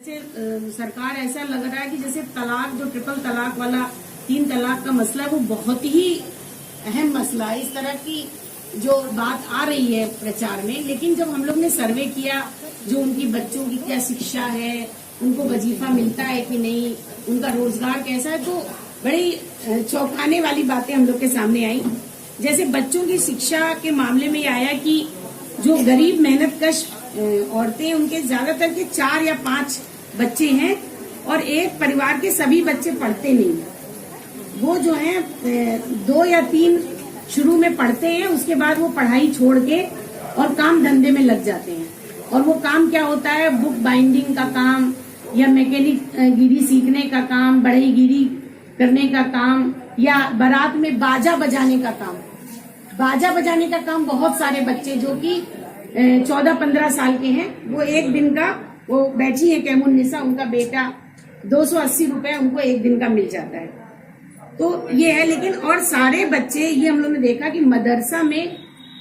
सरकार ऐसा लग रहा है कि जैसे तलाक, जो ट्रिपल तलाक वाला 3 तलाक का मसला है, वो बहुत ही अहम मसला है। इस तरह की जो बात आ रही है प्रचार में, लेकिन जब हम लोग ने सर्वे किया जो उनकी बच्चों की क्या शिक्षा है, उनको वजीफा मिलता है कि नहीं, उनका रोजगार कैसा है, तो बड़ी चौंकाने वाली बातें हम लोग के सामने आई। जैसे बच्चों की शिक्षा के मामले में आया कि जो गरीब मेहनतकश औरतें, उनके ज्यादातर के 4 या 5 बच्चे हैं और एक परिवार के सभी बच्चे पढ़ते नहीं। वो जो है 2 या 3 शुरू में पढ़ते हैं, उसके बाद वो पढ़ाई छोड़ के और काम धंधे में लग जाते हैं। और वो काम क्या होता है, बुक बाइंडिंग का काम या मैकेनिक गिरी सीखने का काम, बढ़ईगिरी करने का काम, या बारात में बाजा बजाने का काम। बाजा बजाने का काम बहुत सारे बच्चे जो कि 14-15 साल के हैं, वो एक दिन का, वो बैठी है कैमुन्निसा, उनका बेटा 280 रुपए उनको एक दिन का मिल जाता है। तो ये है। लेकिन और सारे बच्चे, ये हम लोग ने देखा कि मदरसा में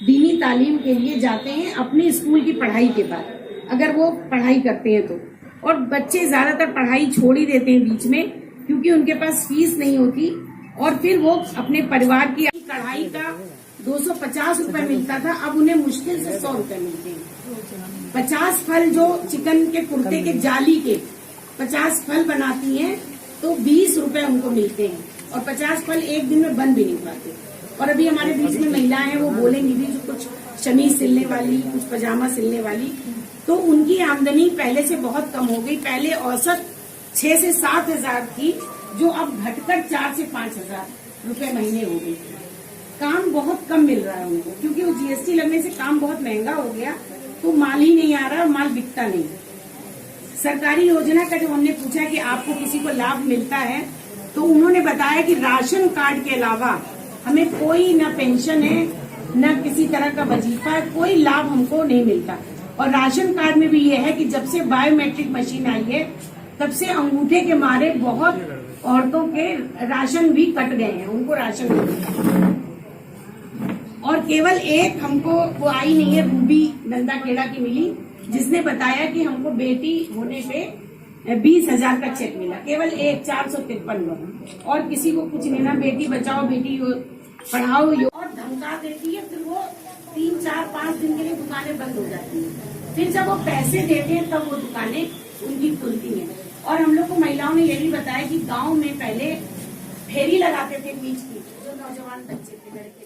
दीनी तालीम के लिए जाते हैं अपने स्कूल की पढ़ाई के बाद, अगर वो पढ़ाई करते हैं तो। और बच्चे ज्यादातर पढ़ाई छोड़ ही देते हैं बीच में, क्योंकि उनके पास फीस नहीं होती। और फिर वो अपने परिवार की कढ़ाई का 250 रुपए मिलता था, अब उन्हें मुश्किल से 100 रुपए मिलते हैं। 50 फल जो चिकन के कुर्ते के जाली के 50 फल बनाती हैं, तो 20 रुपए उनको मिलते हैं। और 50 फल एक दिन में बन भी नहीं पाते। और अभी हमारे बीच में महिलाएं हैं, वो बोलेंगी भी, जो कुछ शमीज सिलने वाली, कुछ पजामा सिलने वाली, तो उनकी आमदनी पहले से बहुत कम हो गई। पहले औसत 6 से 7 हजार थी, जो अब घटकर 4 से 5 हजार रुपए महीने हो गई। काम बहुत कम मिल रहा है उनको, क्योंकि वो जीएसटी लगने से काम बहुत महंगा हो गया, तो माल ही नहीं आ रहा और माल बिकता नहीं। सरकारी योजना का जब हमने पूछा कि आपको किसी को लाभ मिलता है, तो उन्होंने बताया कि राशन कार्ड के अलावा हमें कोई न पेंशन है, न किसी तरह का वजीफा है, कोई लाभ हमको नहीं मिलता। और राशन कार्ड में भी ये है कि जब से बायोमेट्रिक मशीन आई है, तब से अंगूठे के मारे बहुत औरतों के राशन भी कट गए हैं, उनको राशन नहीं मिलता। और केवल एक हमको वो आई नहीं है, रूबी नंदा खेड़ा की मिली, जिसने बताया कि हमको बेटी होने पे 20,000 का चेक मिला। केवल एक 453 लोग, और किसी को कुछ नहीं ना। बेटी बचाओ, बेटी पढ़ाओ, और धमका देती है। फिर वो 3, 4, 5 दिन के लिए दुकानें बंद हो जाती हैं। फिर जब वो पैसे देते हैं तब वो दुकानें उनकी खुलती हैं। और हम लोग को महिलाओं ने ये भी बताया कि गाँव में पहले फेरी लगाते थे बीच की, जो नौजवान बच्चे थे, लड़के